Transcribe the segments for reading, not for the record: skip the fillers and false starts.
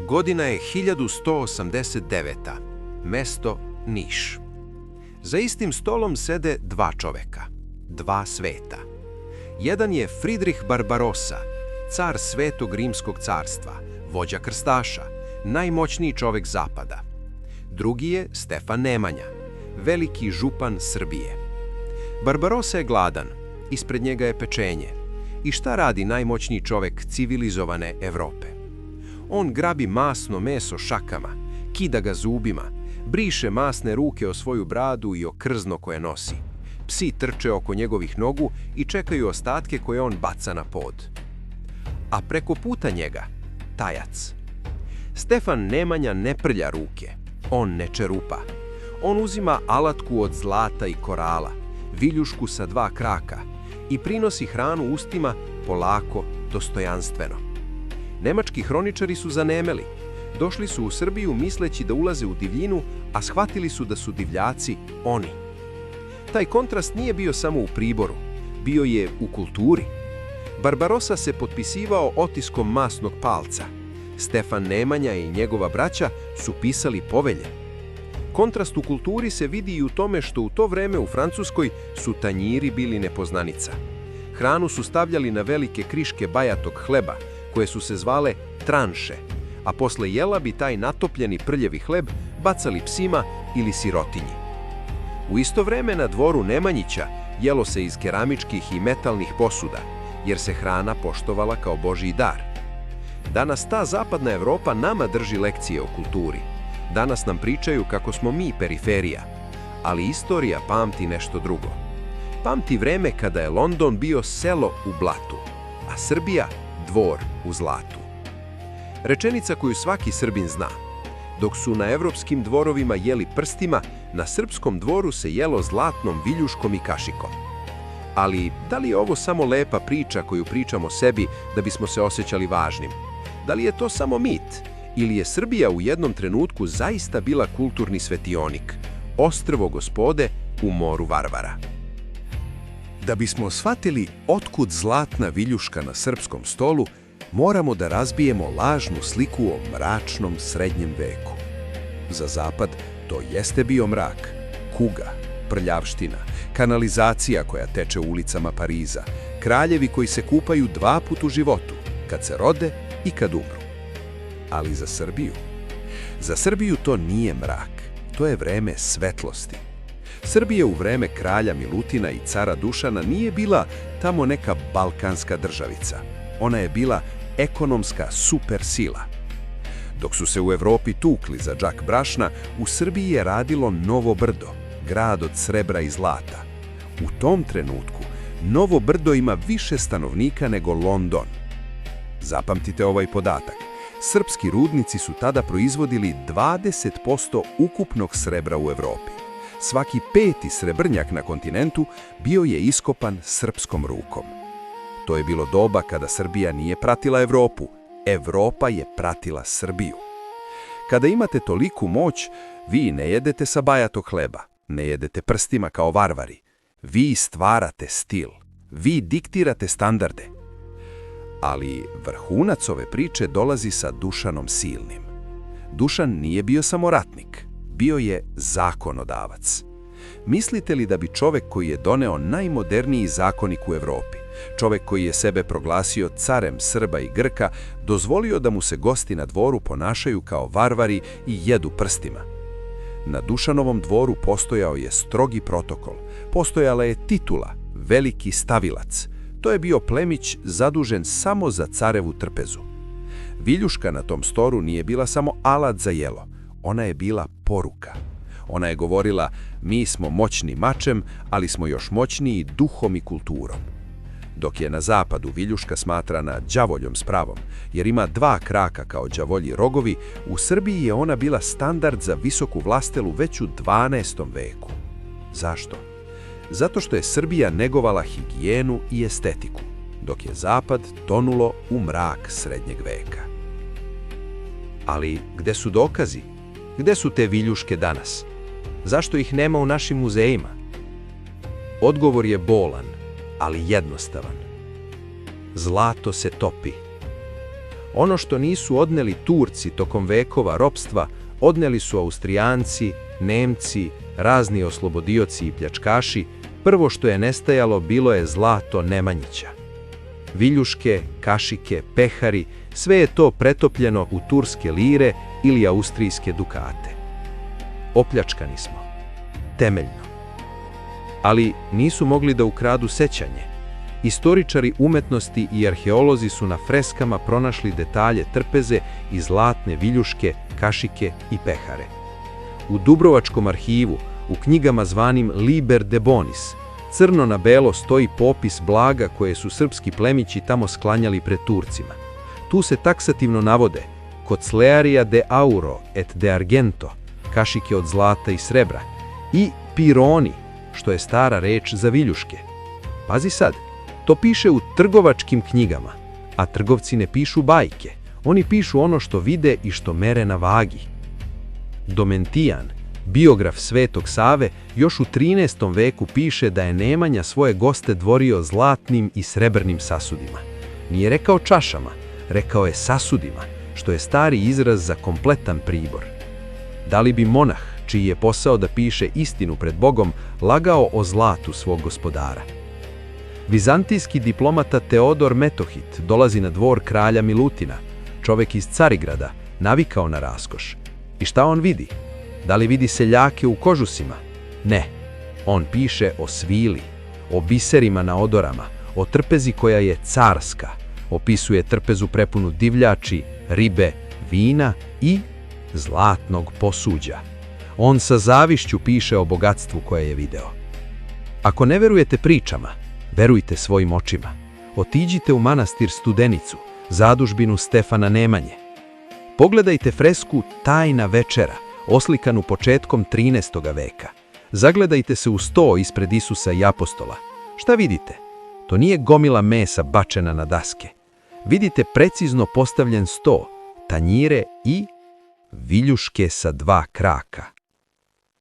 Godina je 1189. Mesto Niš. Za istim stolom sede dva čoveka, dva sveta. Jedan je Fridrih Barbarosa, car Svetog Rimskog carstva, vođa krstaša, najmoćniji čovek zapada. Drugi je Stefan Nemanja, veliki župan Srbije. Barbarosa je gladan, ispred njega je pečenje. I šta radi najmoćniji čovek civilizovane Evrope? On grabi masno meso šakama, kida ga zubima, briše masne ruke o svoju bradu i o krzno koje nosi. Psi trče oko njegovih nogu i čekaju ostatke koje on baca na pod. A preko puta njega, tajac. Stefan Nemanja ne prlja ruke, on ne čerupa. On uzima alatku od zlata i korala, viljušku sa dva kraka i prinosi hranu ustima polako, dostojanstveno. Nemački hroničari su zanemeli. Došli su u Srbiju misleći da ulaze u divljinu, a shvatili su da su divljaci oni. Taj kontrast nije bio samo u priboru, bio je u kulturi. Barbarosa se potpisivao otiskom masnog palca. Stefan Nemanja i njegova braća su pisali povelje. Kontrast u kulturi se vidi i u tome što u to vreme u Francuskoj su tanjiri bili nepoznanica. Hranu su stavljali na velike kriške bajatog hleba, koje su se zvale tranše, a posle jela bi taj natopljeni prljevi hleb bacali psima ili sirotinji. U isto vreme na dvoru Nemanjića jelo se iz keramičkih i metalnih posuda, jer se hrana poštovala kao Božji dar. Danas ta zapadna Evropa nama drži lekcije o kulturi. Danas nam pričaju kako smo mi periferija, ali istorija pamti nešto drugo. Pamti vreme kada je London bio selo u blatu, a Srbija dvor u zlatu. Rečenica koju svaki Srbin zna. Dok su na evropskim dvorovima jeli prstima, na srpskom dvoru se jelo zlatnom viljuškom i kašikom. Ali da li je ovo samo lepa priča koju pričamo sebi da bismo se osjećali važnim? Da li je to samo mit? Ili je Srbija u jednom trenutku zaista bila kulturni svetionik, ostrvo gospode u moru varvara? Da bismo shvatili otkud zlatna viljuška na srpskom stolu, moramo da razbijemo lažnu sliku o mračnom srednjem veku. Za zapad to jeste bio mrak, kuga, prljavština, kanalizacija koja teče ulicama Pariza, kraljevi koji se kupaju 2 puta u životu, kad se rode i kad umru. Ali za Srbiju to nije mrak, to je vreme svetlosti. Srbija u vreme kralja Milutina i cara Dušana nije bila tamo neka balkanska državica. Ona je bila ekonomska supersila. Dok su se u Evropi tukli za džak brašna, u Srbiji je radilo Novo Brdo, grad od srebra i zlata. U tom trenutku Novo Brdo ima više stanovnika nego London. Zapamtite ovaj podatak. Srpski rudnici su tada proizvodili 20% ukupnog srebra u Evropi. Svaki 5. srebrnjak na kontinentu bio je iskopan srpskom rukom. To je bilo doba kada Srbija nije pratila Evropu, Evropa je pratila Srbiju. Kada imate toliku moć, vi ne jedete sa bajatog hleba, ne jedete prstima kao varvari. Vi stvarate stil, vi diktirate standarde. Ali vrhunac ove priče dolazi sa Dušanom Silnim. Dušan nije bio samo ratnik, bio je zakonodavac. Mislite li da bi čovek koji je doneo najmoderniji zakonik u Evropi, čovek koji je sebe proglasio carem Srba i Grka, dozvolio da mu se gosti na dvoru ponašaju kao varvari i jedu prstima? Na Dušanovom dvoru postojao je strogi protokol, postojala je titula, veliki stavilac. To je bio plemić zadužen samo za carevu trpezu. Viljuška na tom storu nije bila samo alat za jelo, ona je bila poruka. Ona je govorila, mi smo moćni mačem, ali smo još moćniji duhom i kulturom. Dok je na zapadu viljuška smatrana đavoljom s pravom, jer ima 2 kraka kao đavolji rogovi, u Srbiji je ona bila standard za visoku vlastelu već u 12. veku. Zašto? Zato što je Srbija negovala higijenu i estetiku, dok je zapad tonulo u mrak srednjeg veka. Ali gde su dokazi? Gde su te viljuške danas? Zašto ih nema u našim muzejima? Odgovor je bolan, ali jednostavan. Zlato se topi. Ono što nisu odneli Turci tokom vekova ropstva, odneli su Austrijanci, Nemci, razni oslobodioci i pljačkaši. Prvo što je nestajalo bilo je zlato Nemanjića. Viljuške, kašike, pehari, sve je to pretopljeno u turske lire ili austrijske dukate. Opljačkani smo. Temeljno. Ali nisu mogli da ukradu sećanje. Istoričari umetnosti i arheolozi su na freskama pronašli detalje trpeze i zlatne viljuške, kašike i pehare. U Dubrovačkom arhivu, u knjigama zvanim Liber de Bonis, crno na belo stoji popis blaga koje su srpski plemići tamo sklanjali pred Turcima. Tu se taksativno navode Coclearia de auro et de argento, kašike od zlata i srebra, i pironi, što je stara reč za viljuške. Pazi sad, to piše u trgovačkim knjigama, a trgovci ne pišu bajke, oni pišu ono što vide i što mere na vagi. Domentijan, biograf Svetog Save, još u 13. veku piše da je Nemanja svoje goste dvorio zlatnim i srebrnim sasudima. Nije rekao čašama, rekao je sasudima, što je stari izraz za kompletan pribor. Da li bi monah, čiji je posao da piše istinu pred Bogom, lagao o zlatu svog gospodara? Vizantijski diplomata Teodor Metohit dolazi na dvor kralja Milutina, čovek iz Carigrada, navikao na raskoš. I šta on vidi? Da li vidi seljake u kožusima? Ne. On piše o svili, o biserima na odorama, o trpezi koja je carska. Opisuje trpezu prepunu divljači, ribe, vina i zlatnog posuđa. On sa zavišću piše o bogatstvu koje je video. Ako ne verujete pričama, verujte svojim očima. Otiđite u manastir Studenicu, zadužbinu Stefana Nemanje. Pogledajte fresku Tajna večera, oslikanu početkom 13. veka. Zagledajte se u sto ispred Isusa i apostola. Šta vidite? To nije gomila mesa bačena na daske. Vidite precizno postavljen sto, tanjire i viljuške sa 2 kraka.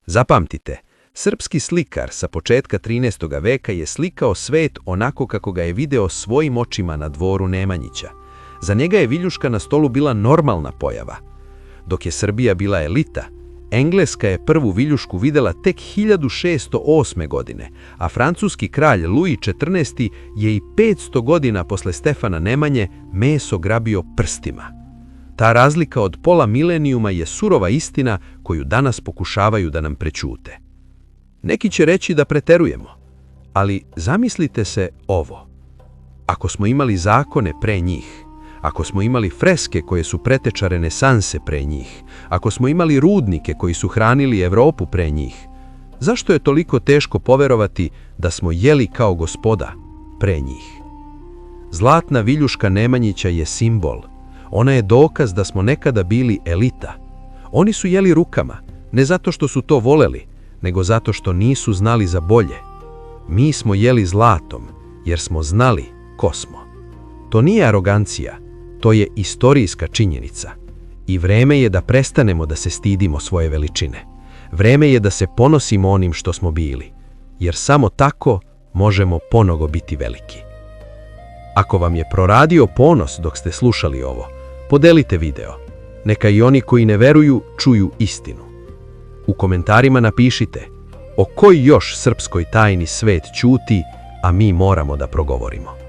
Zapamtite, srpski slikar sa početka 13. veka je slikao svet onako kako ga je video svojim očima na dvoru Nemanjića. Za njega je viljuška na stolu bila normalna pojava. Dok je Srbija bila elita, Engleska je prvu viljušku videla tek 1608. godine, a francuski kralj Louis XIV je i 500 godina posle Stefana Nemanje meso grabio prstima. Ta razlika od pola milenijuma je surova istina koju danas pokušavaju da nam prećute. Neki će reći da preterujemo, ali zamislite se ovo. Ako smo imali zakone pre njih, ako smo imali freske koje su preteča renesanse pre njih, ako smo imali rudnike koji su hranili Evropu pre njih, zašto je toliko teško poverovati da smo jeli kao gospoda pre njih? Zlatna viljuška Nemanjića je simbol. Ona je dokaz da smo nekada bili elita. Oni su jeli rukama, ne zato što su to voleli, nego zato što nisu znali za bolje. Mi smo jeli zlatom, jer smo znali ko smo. To nije arogancija, to je istorijska činjenica. I vreme je da prestanemo da se stidimo svoje veličine. Vreme je da se ponosimo onim što smo bili, jer samo tako možemo ponovo biti veliki. Ako vam je proradio ponos dok ste slušali ovo, podelite video. Neka i oni koji ne veruju čuju istinu. U komentarima napišite o kojoj još srpskoj tajni svet ćuti, a mi moramo da progovorimo.